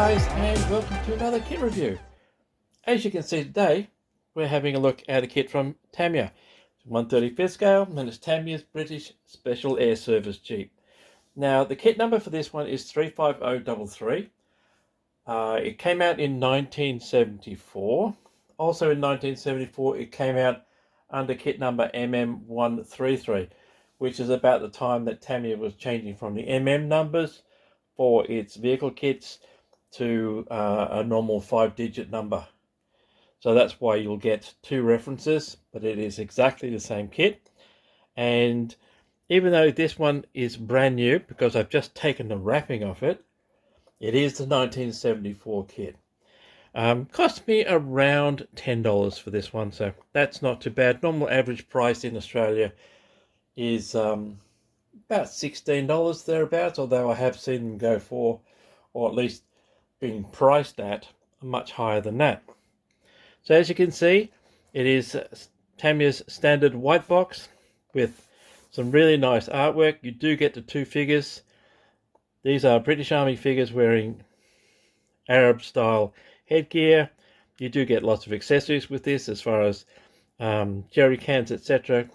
guys, and welcome to another kit review. As you can see today, we're having a look at a kit from Tamiya. It's 1/35th scale, and it's Tamiya's British Special Air Service Jeep. Now, the kit number for this one is 35033. It came out in 1974. Also in 1974, it came out under kit number MM133, which is about the time that Tamiya was changing from the MM numbers for its vehicle kits to a normal 5-digit number. So that's why you'll get two references, but it is exactly the same kit. And even though this one is brand new, because I've just taken the wrapping off it, it is the 1974 kit. Cost me around $10 for this one, so that's not too bad. Normal average price in Australia is about $16 thereabouts, although I have seen them go for, or at least being priced at, much higher than that. So as you can see, it is Tamiya's standard white box with some really nice artwork. You do get the two figures. These are British Army figures wearing Arab style headgear. You do get lots of accessories with this as far as jerry cans, etc.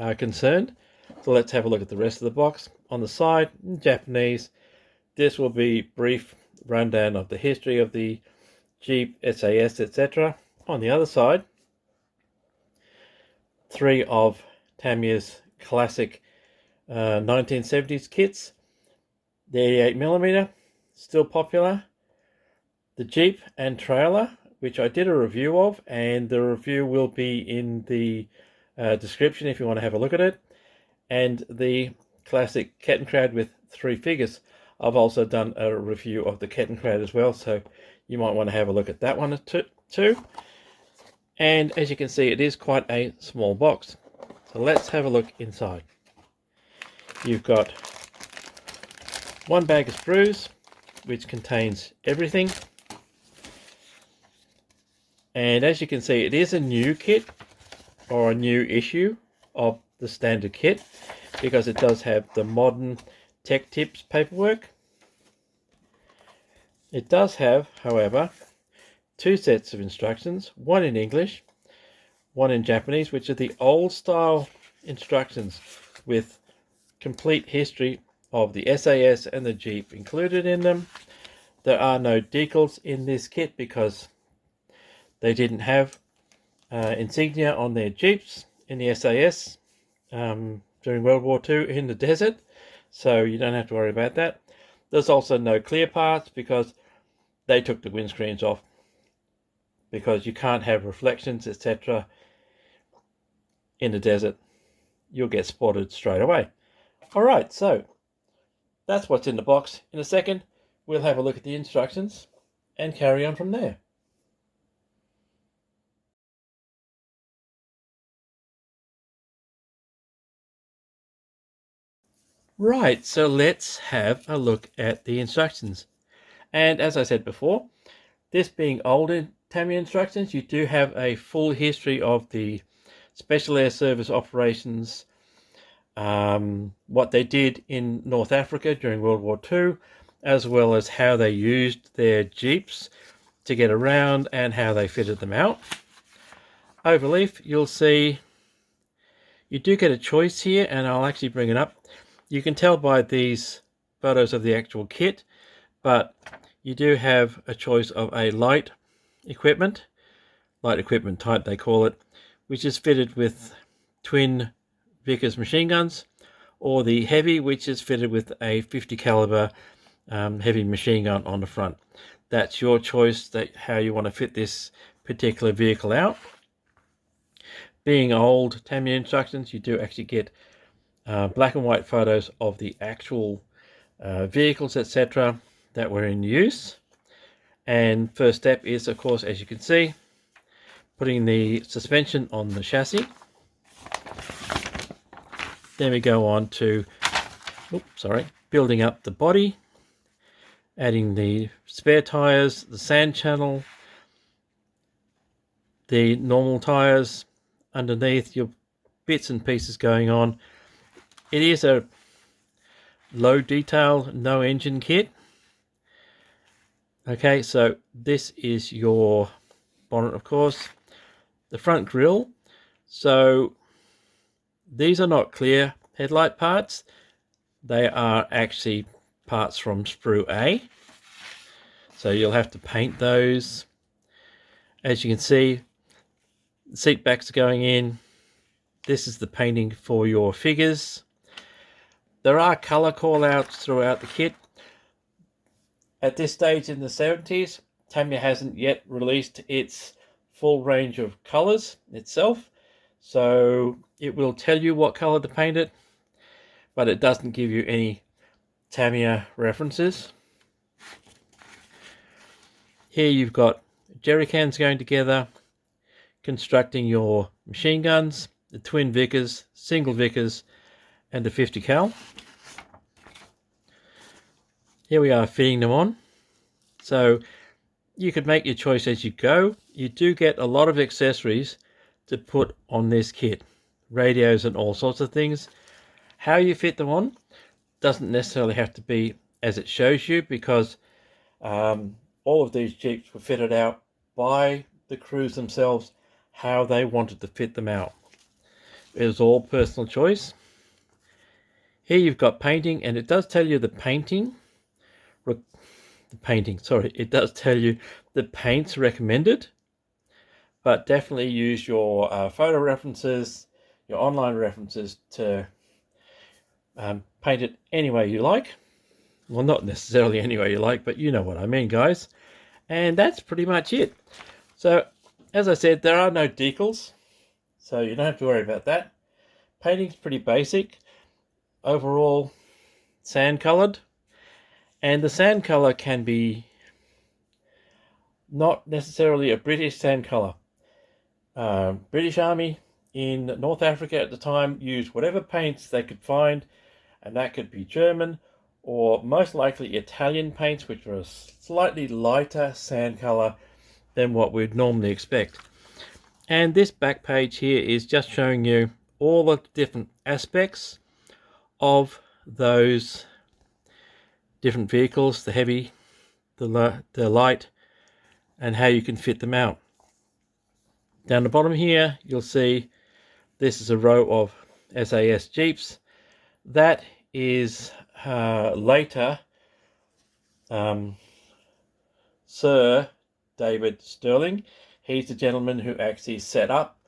are concerned. So let's have a look at the rest of the box. On the side, in Japanese, this will be brief rundown of the history of the Jeep, SAS, etc. On the other side, three of Tamiya's classic 1970s kits. The 88mm, still popular. The Jeep and trailer, which I did a review of, and the review will be in the description if you want to have a look at it. And the classic Kettenkrad with three figures. I've also done a review of the Kettenkrad as well, so you might want to have a look at that one too. And as you can see, it is quite a small box. So let's have a look inside. You've got one bag of sprues, which contains everything. And as you can see, it is a new kit, or a new issue of the standard kit, because it does have the modern tech tips paperwork. It does have, however, two sets of instructions, one in English, one in Japanese, which are the old style instructions with complete history of the SAS and the Jeep included in them. There are no decals in this kit because they didn't have insignia on their Jeeps in the SAS during World War II in the desert, so you don't have to worry about that. There's also no clear parts because they took the windscreens off, because you can't have reflections, etc. in the desert. You'll get spotted straight away. Alright, so that's what's in the box. In a second, we'll have a look at the instructions and carry on from there. Right, so let's have a look at the instructions. And as I said before, this being older Tamiya instructions, you do have a full history of the Special Air Service operations, what they did in North Africa during World War II, as well as how they used their Jeeps to get around and how they fitted them out. Overleaf, you'll see you do get a choice here, and I'll actually bring it up. You can tell by these photos of the actual kit, but you do have a choice of a light equipment type they call it, which is fitted with twin Vickers machine guns, or the heavy, which is fitted with a 50 caliber heavy machine gun on the front. That's your choice, how you want to fit this particular vehicle out. Being old Tamiya instructions, you do actually get black and white photos of the actual vehicles, etc. that were in use. And first step is, of course, as you can see, putting the suspension on the chassis. Then we go on to building up the body, adding the spare tires, the sand channel, the normal tires underneath, your bits and pieces going on. It is a low detail, no engine kit. Okay, so this is your bonnet, of course. The front grille. So these are not clear headlight parts. They are actually parts from Sprue A. So you'll have to paint those. As you can see, the seat backs are going in. This is the painting for your figures. There are color call-outs throughout the kit. At this stage in the 70s, Tamiya hasn't yet released its full range of colors itself. So it will tell you what color to paint it, but it doesn't give you any Tamiya references. Here you've got jerry cans going together, constructing your machine guns, the twin Vickers, single Vickers, and the 50 cal. Here we are fitting them on. So you could make your choice as you go. You do get a lot of accessories to put on this kit, radios and all sorts of things. How you fit them on doesn't necessarily have to be as it shows you, because all of these Jeeps were fitted out by the crews themselves, how they wanted to fit them out. It was all personal choice. Here you've got painting, and it does tell you the painting. It does tell you the paints recommended, but definitely use your photo references, your online references to paint it any way you like. Well, not necessarily any way you like, but you know what I mean, guys. And that's pretty much it. So, as I said, there are no decals, so you don't have to worry about that. Painting's pretty basic. Overall, sand colored. And the sand color can be not necessarily a British sand color. British Army in North Africa at the time used whatever paints they could find, and that could be German or most likely Italian paints, which are a slightly lighter sand color than what we'd normally expect. And this back page here is just showing you all the different aspects of those different vehicles, the heavy, the light, and how you can fit them out. Down the bottom here, you'll see this is a row of SAS Jeeps. That is later Sir David Stirling. He's the gentleman who actually set up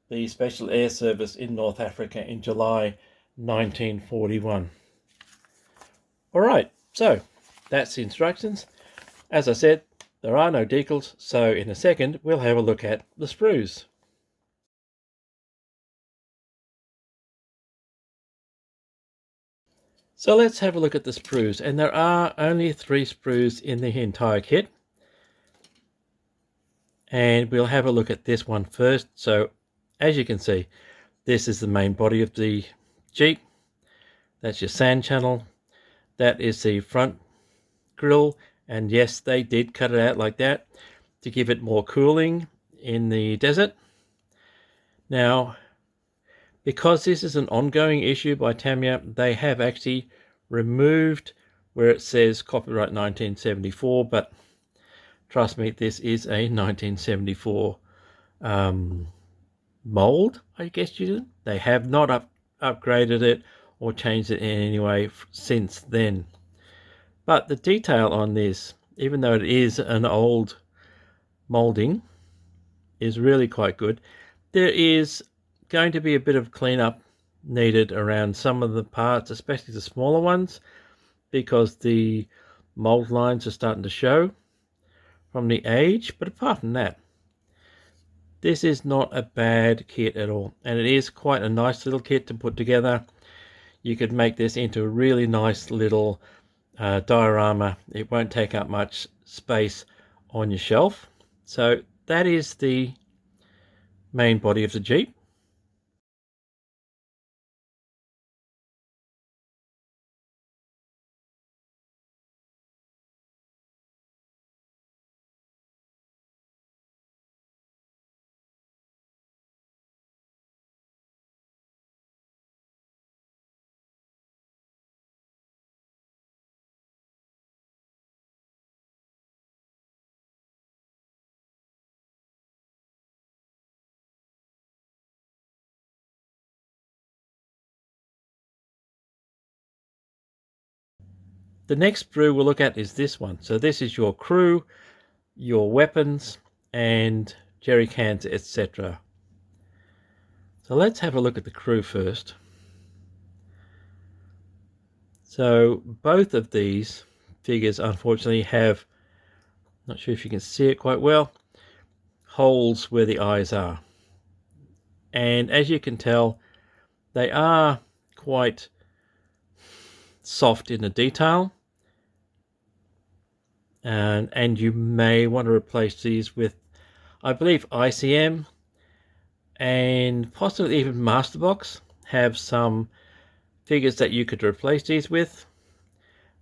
the Special Air Service in North Africa in July 1941. Alright, so that's the instructions. As I said, there are no decals, so in a second we'll have a look at the sprues. So let's have a look at the sprues, and there are only 3 sprues in the entire kit. And we'll have a look at this one first. So as you can see, this is the main body of the Jeep. That's your sand channel. That is the front grille, and yes, they did cut it out like that to give it more cooling in the desert. Now, because this is an ongoing issue by Tamiya, they have actually removed where it says copyright 1974, but trust me, this is a 1974 mold, I guess you did. They have not upgraded it or changed it in any way since then. But the detail on this, even though it is an old molding, is really quite good. There is going to be a bit of cleanup needed around some of the parts, especially the smaller ones, because the mold lines are starting to show from the age. But apart from that, this is not a bad kit at all, and it is quite a nice little kit to put together. You could make this into a really nice little diorama. It won't take up much space on your shelf. So that is the main body of the Jeep. The next sprue we'll look at is this one. So this is your crew, your weapons, and jerry cans, etc. So let's have a look at the crew first. So both of these figures unfortunately have, not sure if you can see it quite well, holes where the eyes are. And as you can tell, they are quite soft in the detail. And you may want to replace these with, I believe, ICM and possibly even Masterbox have some figures that you could replace these with.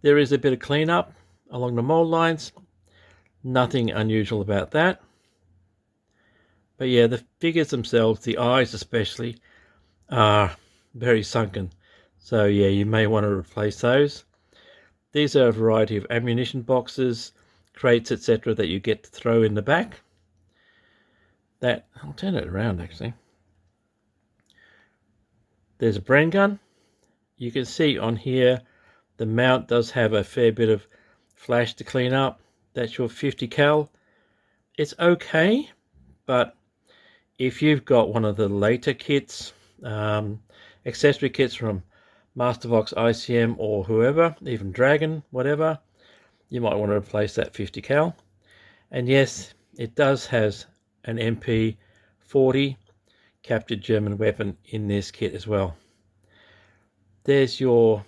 There is a bit of cleanup along the mold lines, nothing unusual about that. But yeah, the figures themselves, the eyes especially, are very sunken. So yeah, you may want to replace those. These are a variety of ammunition boxes, crates, etc. that you get to throw in the back. I'll turn it around actually. There's a Bren gun. You can see on here the mount does have a fair bit of flash to clean up. That's your 50 cal. It's okay, but if you've got one of the later kits, accessory kits from Masterbox, ICM, or whoever, even Dragon, whatever, you might want to replace that 50 cal. And yes, it does has an MP40 captured German weapon in this kit as well. There's your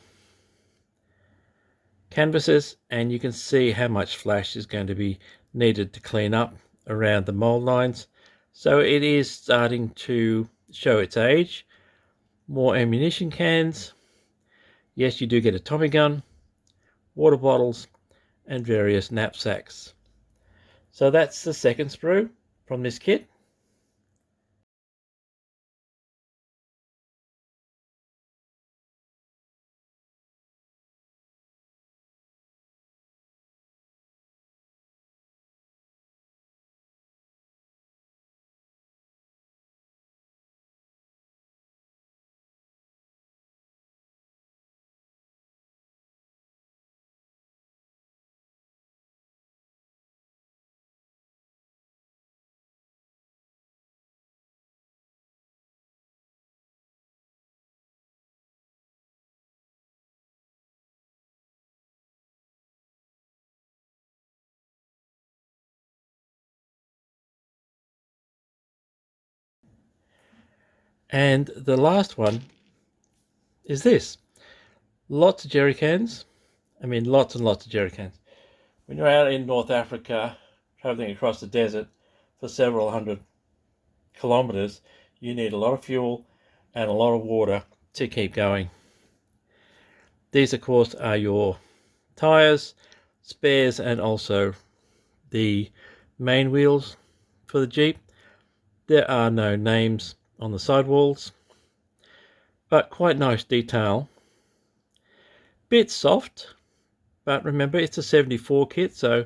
canvases, and you can see how much flash is going to be needed to clean up around the mold lines. So it is starting to show its age. More ammunition cans. Yes, you do get a Tommy gun, water bottles, and various knapsacks. So that's the second sprue from this kit. And the last one is this. Lots of jerry cans. I mean, lots and lots of jerry cans. When you're out in North Africa, traveling across the desert for several hundred kilometers, you need a lot of fuel and a lot of water to keep going. These, of course, are your tires, spares, and also the main wheels for the Jeep. There are no names on the sidewalls, but quite nice detail. Bit soft, but remember it's a 74 kit, so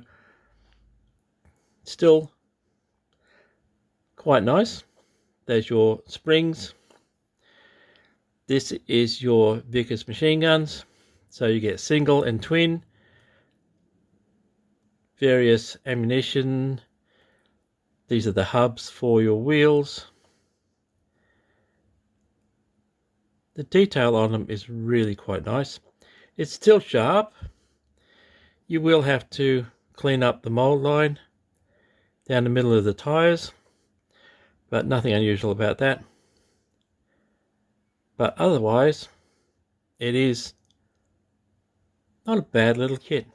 still quite nice. There's your springs. This is your Vickers machine guns, so you get single and twin. Various ammunition. These are the hubs for your wheels. The detail on them is really quite nice. It's still sharp. You will have to clean up the mold line down the middle of the tires, but nothing unusual about that. But otherwise, it is not a bad little kit.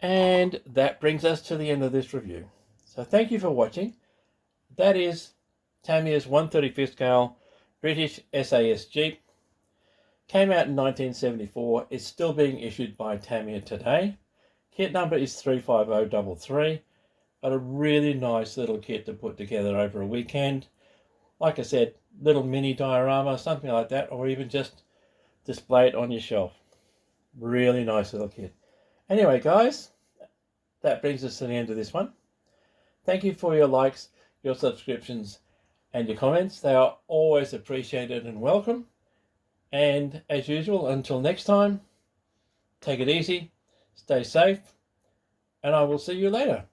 And that brings us to the end of this review. So thank you for watching. That is Tamiya's 1/35 scale British SAS Jeep. Came out in 1974. It's still being issued by Tamiya today. Kit number is 35033, but a really nice little kit to put together over a weekend. Like I said, little mini diorama, something like that, or even just display it on your shelf. Really nice little kit. Anyway, guys, that brings us to the end of this one. Thank you for your likes, your subscriptions, and your comments. They are always appreciated and welcome. And as usual, until next time, take it easy, stay safe, and I will see you later.